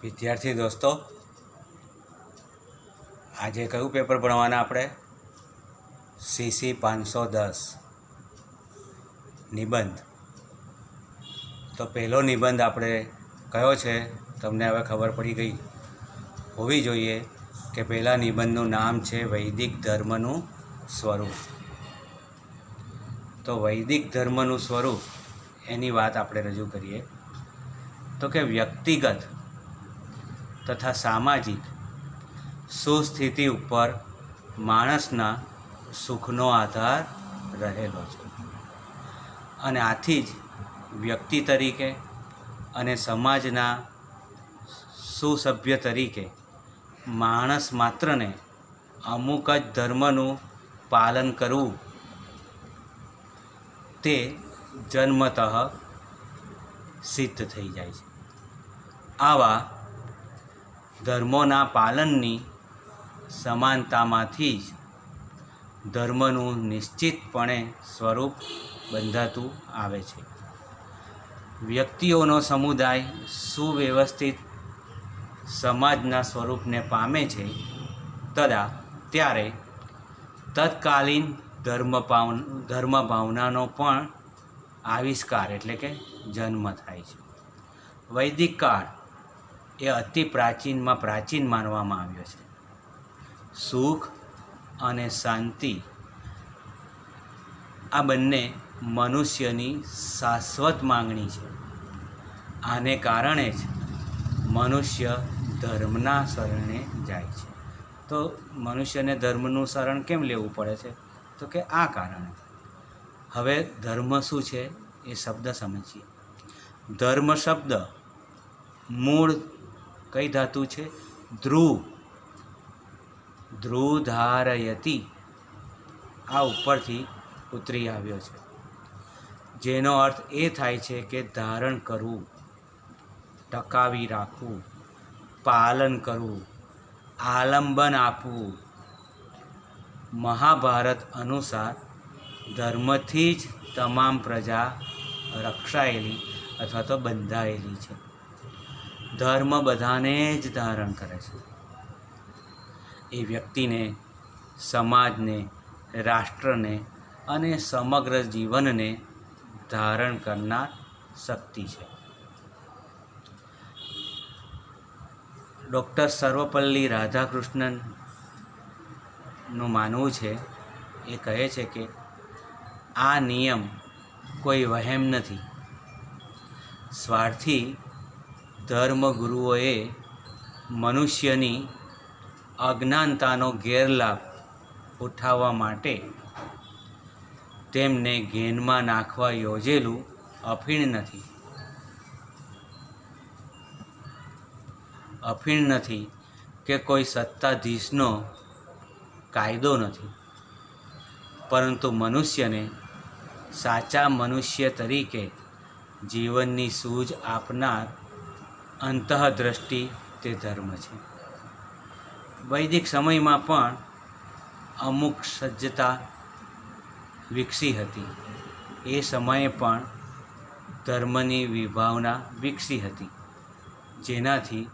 વિદ્યાર્થી દોસ્તો, આજે કયું પેપર ભણવાના આપણે? CC 510 નિબંધ. તો પહેલો નિબંધ આપણે કયો છે તમને હવે ખબર પડી ગઈ હોવી જોઈએ કે પહેલા નિબંધનું નામ છે વૈદિક ધર્મનું સ્વરૂપ. તો વૈદિક ધર્મનું સ્વરૂપ એની વાત આપણે રજૂ કરીએ તો કે વ્યક્તિગત તથા સામાજિક સુસ્થિતિ ઉપર માણસના સુખનો આધાર રહેલો છે અને આથી જ વ્યક્તિ તરીકે અને સમાજના સુસભ્ય તરીકે માણસ માત્રને અમુક જ ધર્મનું પાલન કરવું તે જન્મતઃ સિદ્ધ થઈ જાય છે. આવા ધર્મોના પાલનની સમાનતામાંથી જ ધર્મનું નિશ્ચિતપણે સ્વરૂપ બંધાતું આવે છે. વ્યક્તિઓનો સમુદાય સુવ્યવસ્થિત સમાજના સ્વરૂપને પામે છે ત્યારે તત્કાલીન ધર્મ ભાવનાનો પણ આવિષ્કાર એટલે કે જન્મ થાય છે. વૈદિક કાળ એ અતિ પ્રાચીનમાં પ્રાચીન માનવામાં આવ્યો છે. સુખ અને શાંતિ આ બંને મનુષ્યની શાશ્વત માંગણી છે. આને કારણે જ મનુષ્ય ધર્મના શરણે જાય છે. તો મનુષ્યને ધર્મનું શરણ કેમ લેવું પડે છે? તો કે આ કારણે. હવે ધર્મ શું છે એ શબ્દ સમજીએ. ધર્મ શબ્દ મૂળ કઈ ધાતુ છે? ધ્રુવ. ધ્રુવ ધારયતી આ ઉપરથી ઉતરી આવ્યો છે, જેનો અર્થ એ થાય છે કે ધારણ કરવું, ટકાવી રાખવું, પાલન કરવું, આલંબન આપવું. મહાભારત અનુસાર ધર્મથી જ તમામ પ્રજા રક્ષાયેલી અથવા તો બંધાયેલી છે. ધર્મ બધાને જ ધારણ કરે છે. એ વ્યક્તિને, સમાજને, રાષ્ટ્રને અને સમગ્ર જીવનને ધારણ કરનાર શક્તિ છે. ડૉક્ટર સર્વપલ્લી રાધાકૃષ્ણનનું માનવું છે, એ કહે છે કે આ નિયમ કોઈ વહેમ નથી. સ્વાર્થી ધર્મગુરુઓએ મનુષ્યની અજ્ઞાનતાનો ગેરલાભ ઉઠાવવા માટે તેમને ઘેનમાં નાખવા યોજેલું અફીણ નથી. અફીણ નથી કે કોઈ સત્તાધીશનો કાયદો નથી, પરંતુ મનુષ્યને સાચા મનુષ્ય તરીકે જીવનની સૂઝ આપનાર અંતઃદ્રષ્ટિ તે ધર્મ છે. વૈદિક સમયમાં પણ અમુક સજ્જતા વિકસી હતી. એ સમયે પણ ધર્મની વિભાવના વિકસી હતી, જેનાથી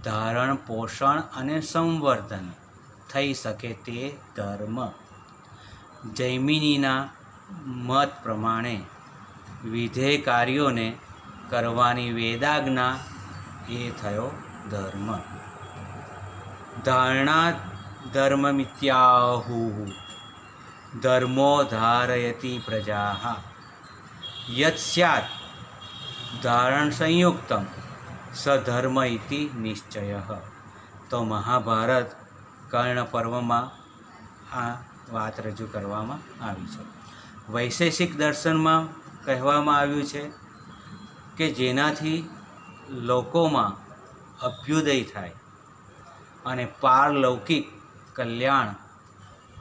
ધારણ, પોષણ અને સંવર્ધન થઈ શકે તે ધર્મ. જૈમિનીના મત પ્રમાણે વિધેય કાર્યોને કરવાની વેદાજ્ઞા એ થયો ધર્મ. ધારણા ધર્મમિત્યાહુઃ ધર્મો ધારયતિ પ્રજા યત સ્યાત ધારણ સંયુક્તમ સધર્મ ઇતિ નિશ્ચય. તો મહાભારત કર્ણ પર્વમાં આ વાત રજૂ કરવામાં આવી છે. વૈશેષિક દર્શનમાં કહેવામાં આવ્યું છે કે જેનાથી લોકોમાં અભ્યુદય થાય અને પારલૌકિક કલ્યાણ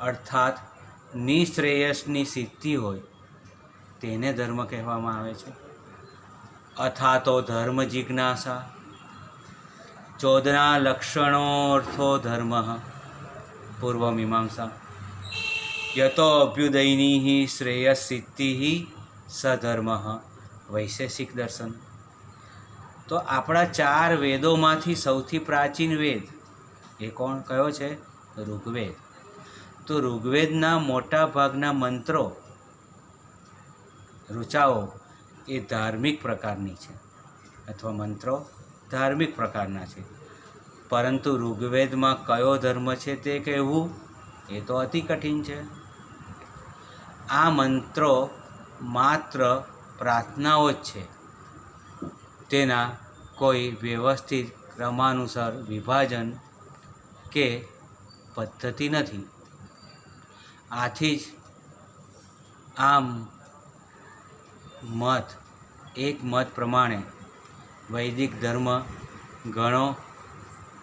અર્થાત નિશ્રેયસની સિદ્ધિ હોય તેને ધર્મ કહેવામાં આવે છે. અથા તો ધર્મ જિજ્ઞાસા 14 લક્ષણોર્થો ધર્મ પૂર્વમીમાંસા યતો અભ્યુદયની શ્રેયસ સિદ્ધિ સધર્મ. વૈશેષિક દર્શન. તો આપણા 4 વેદોમાંથી સૌથી પ્રાચીન વેદ એ કયો છે? ઋગ્વેદ. તો ઋગ્વેદના મોટા ભાગના મંત્રો, ઋચાઓ એ ધાર્મિક પ્રકારની છે, અથવા મંત્રો ધાર્મિક પ્રકારના છે. પરંતુ ઋગ્વેદમાં કયો ધર્મ છે તે કહેવું એ તો અતિ કઠિન છે. આ મંત્રો માત્ર પ્રાર્થનાઓ જ છે, તેના કોઈ વ્યવસ્થિત ક્રમાનુસાર વિભાજન કે પદ્ધતિ નથી. આથી જ એક મત પ્રમાણે વૈદિક ધર્મ ઘણો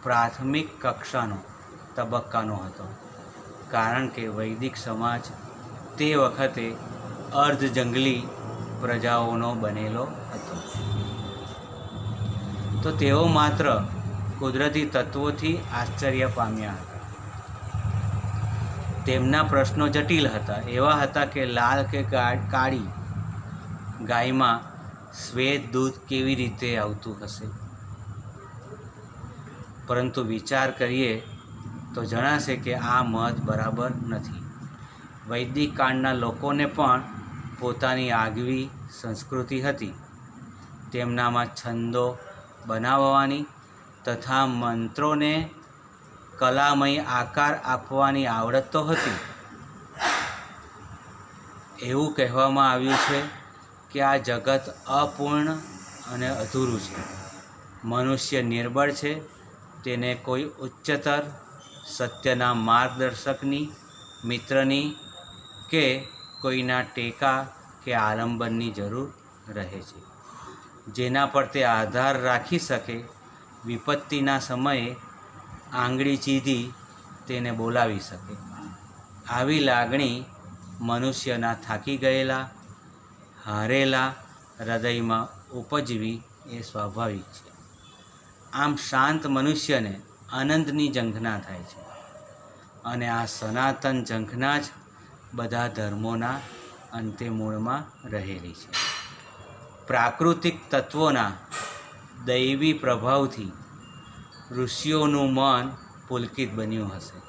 પ્રાથમિક કક્ષાનો તબક્કાનો હતો, કારણ કે વૈદિક સમાજ તે વખતે અર્ધ જંગલી પ્રજાઓનો બનેલો હતો. તો તેઓ માત્ર કુદરતી તત્વોથી આશ્ચર્ય પામ્યા હતા. તેમના પ્રશ્નો જટિલ હતા. એવા હતા કે લાલ કે કાળી ગાયમાં શ્વેત દૂધ કેવી રીતે આવતું હશે? પરંતુ વિચાર કરીએ તો જણાશે કે આ મત બરાબર નથી. વૈદિક કાળના લોકોને પણ પોતાની આગવી સંસ્કૃતિ હતી. તેમનામાં છંદો બનાવવાની તથા મંત્રોને કલામય આકાર આપવાની આવડત તો હતી. એવું કહેવામાં આવ્યું છે કે આ જગત અપૂર્ણ અને અધૂરું છે. મનુષ્ય નિર્બળ છે. તેને કોઈ ઉચ્ચતર સત્યના માર્ગદર્શકની, મિત્રની કે કોઈના ટેકા કે આલંબનની જરૂર રહે છે, જેના પર તે આધાર રાખી શકે. વિપત્તિના સમયે આંગળી ચીધી તેને બોલાવી શકે. આવી લાગણી મનુષ્યના થાકી ગયેલા, હારેલા હૃદયમાં ઉપજવી એ સ્વાભાવિક છે. આમ શાંત મનુષ્યને આનંદની ઝંખના થાય છે, અને આ સનાતન ઝંખના જ બધા ધર્મોના અંતે મૂળમાં રહેલી છે. પ્રાકૃતિક તત્વોના દૈવી પ્રભાવથી ઋષિઓનું મન પુલકિત બન્યું હશે,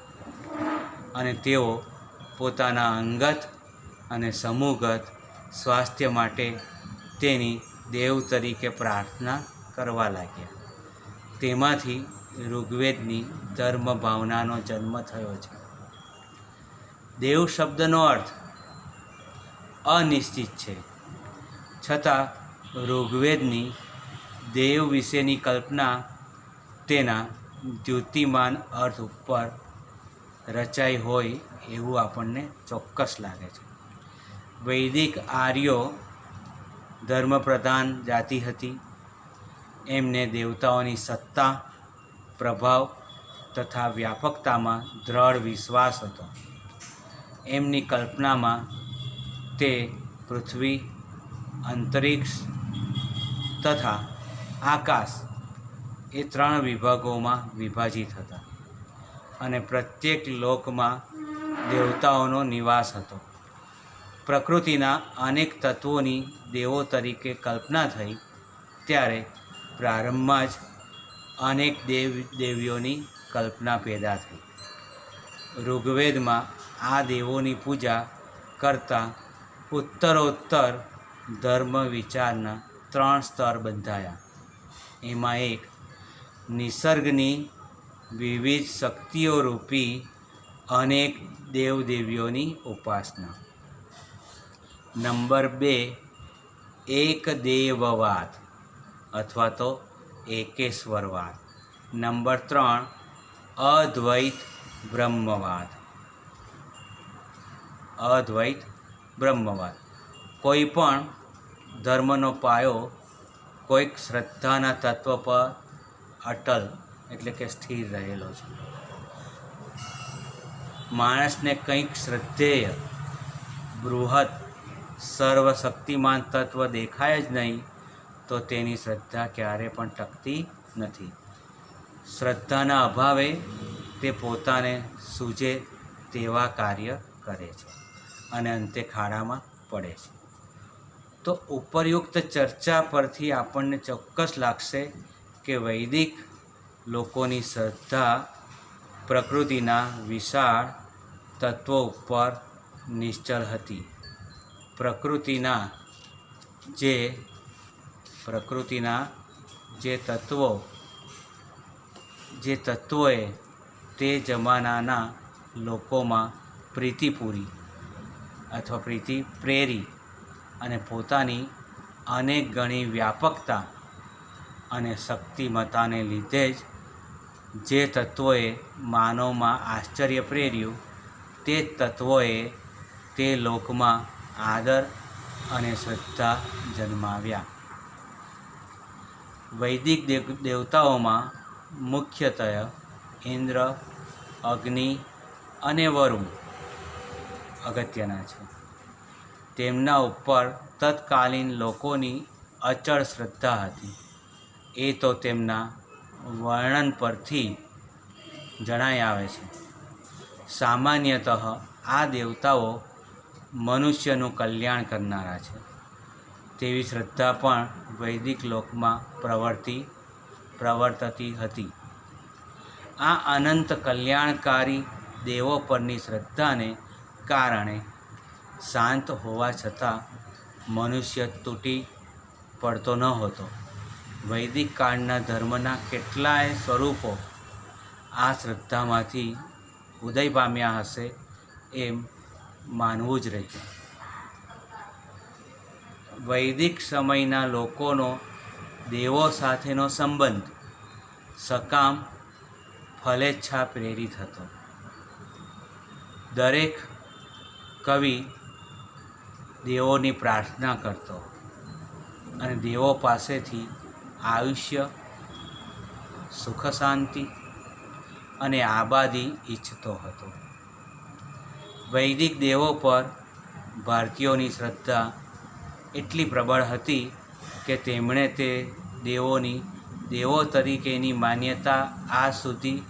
અને તેઓ પોતાના અંગત અને સમૂહગત સ્વાસ્થ્ય માટે તેની દેવ તરીકે પ્રાર્થના કરવા લાગ્યા. તેમાંથી ઋગ્વેદની ધર્મ ભાવનાનો જન્મ થયો છે. દેવ શબ્દનો અર્થ અનિશ્ચિત છે, છતાં ઋગ્વેદની દેવ વિશેની કલ્પના તેના દ્યુતિમાન અર્થ ઉપર રચાઈ હોય એવું આપણને ચોક્કસ લાગે છે. વૈદિક આર્યો ધર્મપ્રધાન જાતિ હતી. એમને દેવતાઓની સત્તા, પ્રભાવ તથા વ્યાપકતામાં દ્રઢ વિશ્વાસ હતો. એમની કલ્પનામાં તે પૃથ્વી, અંતરિક્ષ તથા આકાશ એ 3 વિભાગોમાં વિભાજિત હતા, અને પ્રત્યેક લોકમાં દેવતાઓનો નિવાસ હતો. પ્રકૃતિના અનેક તત્વોની દેવો તરીકે કલ્પના થઈ ત્યારે પ્રારંભમાં જ અનેક દેવીઓની કલ્પના પેદા થઈ. ઋગ્વેદમાં આ દેવોની પૂજા કરતાં ઉત્તરોત્તર ધર્મ વિચારના 3 સ્તર બંધાયા. એમાં એક, નિસર્ગની વિવિધ શક્તિઓ રૂપી અનેક દેવદેવીઓની ઉપાસના. નંબર 2, એકદેવવાદ અથવા તો એકેશ્વરવાદ. નંબર 3, અદ્વૈત બ્રહ્મવાદ. કોઈ પણ ધર્મનો પાયો કોઈક શ્રદ્ધાના તત્વ પર અટલ એટલે કે સ્થિર રહેલો છે. માણસને કંઈક શ્રદ્ધેય, બૃહદ, સર્વશક્તિમાન તત્વ દેખાય જ નહીં તો તેની શ્રદ્ધા ક્યારે પણ ટકતી નથી. શ્રદ્ધાના અભાવે તે પોતાને સૂઝે તેવા કાર્ય કરે છે અને અંતે ખાડામાં પડે છે. તો ઉપરયુક્ત ચર્ચા પરથી આપણને ચોક્કસ લાગશે કે વૈદિક લોકોની શ્રદ્ધા પ્રકૃતિના વિશાળ તત્વો ઉપર નિશ્ચળ હતી. પ્રકૃતિના જે તત્વોએ તે જમાનાના લોકોમાં પ્રીતિ પૂરી અથવા પ્રીતિ પ્રેરી અને પોતાની અનેક ગણી વ્યાપકતા અને શક્તિમત્તાને લીધે જ જે તત્વોએ માનવમાં આશ્ચર્ય પ્રેર્યું તે જ તત્વોએ તે લોકમાં આદર અને શ્રદ્ધા જન્માવ્યા. વૈદિક દેવતાઓમાં મુખ્યતઃ ઇન્દ્ર, અગ્નિ અને વરુણ અગત્યના છે. તેમના ઉપર તત્કાલીન લોકોની અચળ શ્રદ્ધા હતી. એ તો તેમના વર્ણન પરથી જણાઈ આવે છે. સામાન્યતઃ આ દેવતાઓ મનુષ્યનું કલ્યાણ કરનારા છે તેવી શ્રદ્ધા પણ વૈદિક લોકમાં પ્રવર્તતી હતી. આ અનંત કલ્યાણકારી દેવો પરની શ્રદ્ધાને કારણે શાંત હોવા છતાં મનુષ્ય તૂટી પડતો ન હતો. વૈદિક કાળના ધર્મના કેટલાય સ્વરૂપો આ શ્રદ્ધામાંથી ઉદય પામ્યા હશે એમ માનવું જ રહ્યું. વૈદિક સમયના લોકોનો દેવો સાથેનો સંબંધ સકામ ફલેચ્છા પ્રેરિત હતો. દરેક કવિ દેવોની પ્રાર્થના કરતો અને દેવો પાસેથી આયુષ્ય, સુખ શાંતિ અને આબાદી ઈચ્છતો હતો. વૈદિક દેવો પર ભારતીયોની શ્રદ્ધા એટલી પ્રબળ હતી કે તેમણે તે દેવો તરીકેની માન્યતા આજ સુધી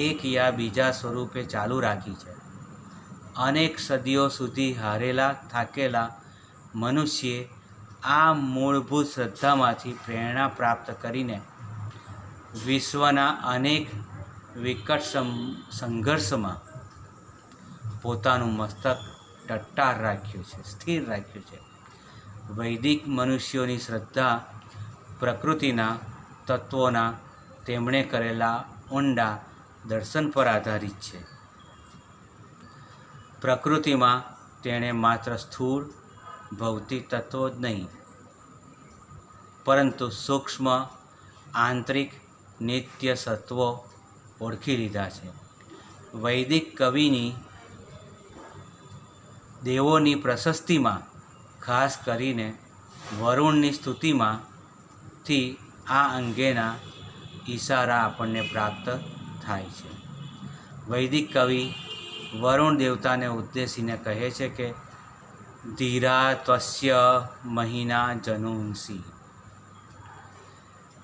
એક યા બીજા સ્વરૂપે ચાલુ રાખી છે. અનેક સદીઓ સુધી હારેલા થાકેલા મનુષ્યે આ મૂળભૂત શ્રદ્ધામાંથી પ્રેરણા પ્રાપ્ત કરીને વિશ્વના અનેક વિકટ સંઘર્ષમાં પોતાનું મસ્તક ટટ્ટાર રાખ્યું છે, સ્થિર રાખ્યું છે. વૈદિક મનુષ્યોની શ્રદ્ધા પ્રકૃતિના તત્વોના તેમણે કરેલા ઊંડા દર્શન પર આધારિત છે. પ્રકૃતિમાં તેણે માત્ર સ્થૂળ ભૌતિક તત્વો જ નહીં પરંતુ સૂક્ષ્મ આંતરિક નિત્ય સત્વો ઓળખી લીધા છે. વૈદિક કવિની દેવોની પ્રશસ્તિમાં ખાસ કરીને વરુણની સ્તુતિમાંથી આ અંગેના ઈશારા આપણને પ્રાપ્ત થાય છે. વૈદિક કવિ વરુણ દેવતાને ઉદ્દેશીને કહે છે કે ધીરા ત્વસ્ય મહિના જનુંસી.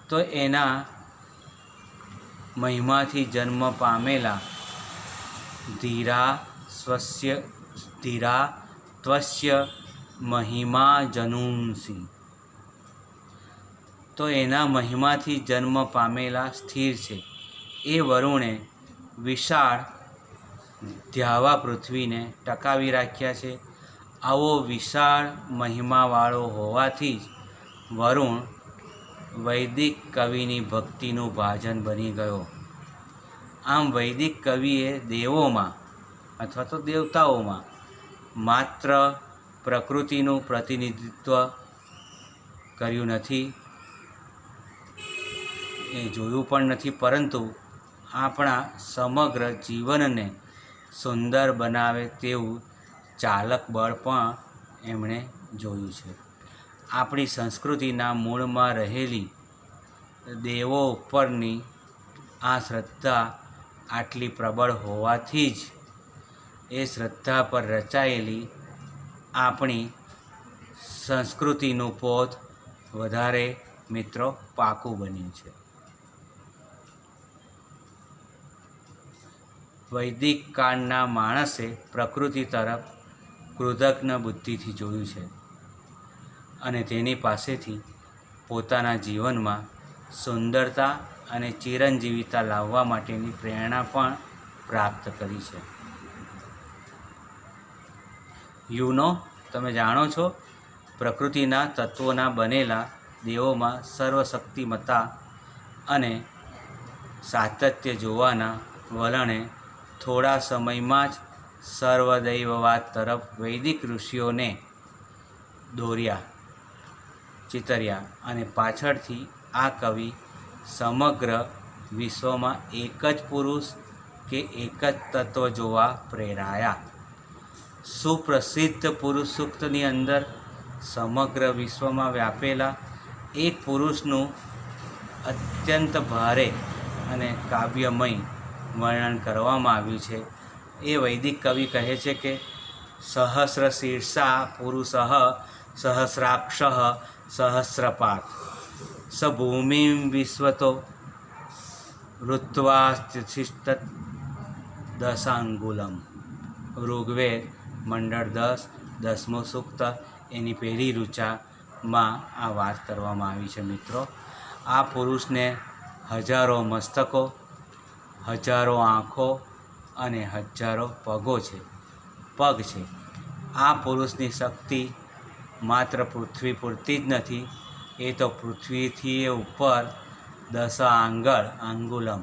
તો એના મહિમાથી જન્મ પામેલા ધીરા ત્વસ્ય મહિમા જનુંસી. તો એના મહિમાથી જન્મ પામેલા સ્થિર છે એ વરુણે વિશાળ ધ્યાવા પૃથ્વીને ટકાવી રાખ્યા છે. આવો વિશાળ મહિમાવાળો હોવાથી જ વરુણ વૈદિક કવિની ભક્તિનું ભાજન બની ગયો. આમ વૈદિક કવિએ દેવોમાં અથવા તો દેવતાઓમાં માત્ર પ્રકૃતિનું પ્રતિનિધિત્વ કર્યું નથી, એ જોયું પણ નથી, પરંતુ આપણા સમગ્ર જીવનને સુંદર બનાવે તેવું ચાલક બળ પણ એમણે જોયું છે. આપણી સંસ્કૃતિના મૂળમાં રહેલી દેવો ઉપરની આ શ્રદ્ધા આટલી પ્રબળ હોવાથી જ એ શ્રદ્ધા પર રચાયેલી આપણી સંસ્કૃતિનું પોત વધારે મિત્રો પાકું બન્યું છે. વૈદિક કાળના માણસે પ્રકૃતિ તરફ કૃતજ્ઞ બુદ્ધિથી જોયું છે. અને તેની પાસેથી પોતાના જીવનમાં સુંદરતા અને ચિરંજીવિતા લાવવા માટેની પ્રેરણા પણ પ્રાપ્ત કરી છે. તમે જાણો છો, પ્રકૃતિના તત્વોના બનેલા દેવોમાં સર્વશક્તિમત્તા અને સાતત્ય જોવાના વલણે થોડા સમયમાં જ સર્વદૈવવાદ તરફ વૈદિક ઋષિઓને ચિતર્યા અને પાછળથી આ કવિ સમગ્ર વિશ્વમાં એક જ પુરુષ કે એક જ તત્વ જોવા પ્રેરાયા. સુપ્રસિદ્ધ પુરુષ સૂક્તની અંદર સમગ્ર વિશ્વમાં વ્યાપેલા એક પુરુષનું અત્યંત ભારે અને કાવ્યમય વર્ણન કરવામાં આવ્યું છે. એ વૈદિક કવિ કહે છે કે સહસ્ર શીર્ષા પુરુષ સહસ્રાક્ષ સહસ્રપાત સ ભૂમિ વિશ્વતો ઋત્વાસ્તિષ્ઠત દશાંગુલમ. ઋગ્વેદ મંડળ 10 સૂક્ત એની પહેલી ઋચામાં આ વાત કરવામાં આવી છે. મિત્રો, આ પુરુષને હજારો મસ્તકો, હજારો આંખો અને હજારો પગ છે. આ પુરુષની શક્તિ માત્ર પૃથ્વી પૂરતી જ નથી, એ તો પૃથ્વીથી ઉપર 10 આંગુલમ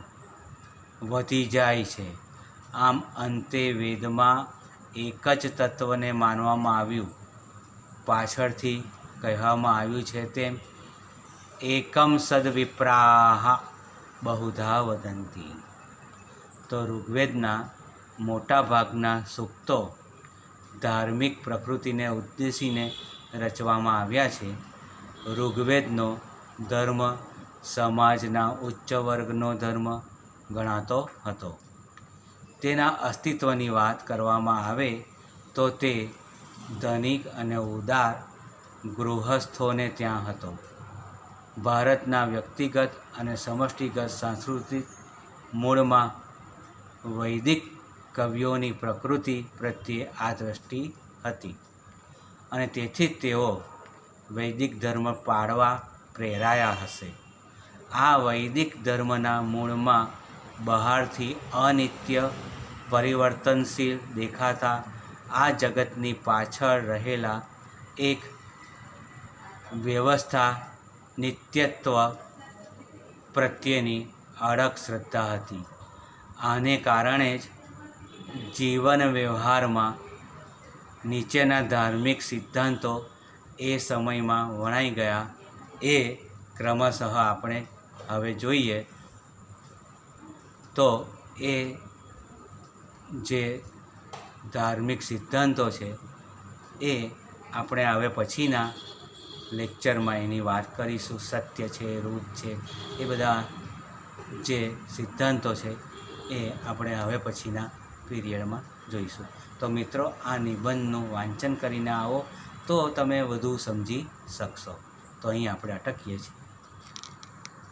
વધી જાય છે. આમ અંતે વેદમાં એક જ તત્વને માનવામાં આવ્યું. પાછળથી કહેવામાં આવ્યું છે તેમ એકમ સદ્વિપ્રાહ બહુધા વદંતી. તો ઋગ્વેદના મોટા ભાગના સૂક્તો ધાર્મિક પ્રકૃતિને ઉદ્દેશીને રચવામાં આવ્યા છે. ઋગ્વેદનો ધર્મ સમાજના ઉચ્ચ વર્ગનો ધર્મ ગણાતો હતો. તેના અસ્તિત્વની વાત કરવામાં આવે તો તે ધનિક અને ઉદાર ગૃહસ્થોને ત્યાં હતો. ભારતના વ્યક્તિગત અને સમષ્ટિગત સાંસ્કૃતિક મૂળમાં વૈદિક કવિઓની પ્રકૃતિ પ્રત્યે આ દૃષ્ટિ હતી અને તેથી જ તેઓ વૈદિક ધર્મ પાળવા પ્રેરાયા હશે. આ વૈદિક ધર્મના મૂળમાં બહારથી અનિત્ય, પરિવર્તનશીલ દેખાતા આ જગતની પાછળ રહેલા એક વ્યવસ્થા, નિત્યત્વ પ્રત્યેની અડગ શ્રદ્ધા હતી. આને કારણે જ જીવન વ્યવહારમાં નીચેના ધાર્મિક સિદ્ધાંતો એ સમયમાં વણાઈ ગયા. એ ક્રમશઃ આપણે હવે જોઈએ તો એ જે ધાર્મિક સિદ્ધાંતો છે એ આપણે હવે પછીના લેક્ચરમાં એની વાત કરીશું. સત્ય છે, રૂપ છે, એ બધા જે સિદ્ધાંતો છે એ આપણે હવે પછીના પીરિયડમાં જોઈશું. તો મિત્રો, આ નિબંધનું વાંચન કરીને આવો તો તમે વધુ સમજી શકશો. તો અહીં આપણે અટકીએ છીએ.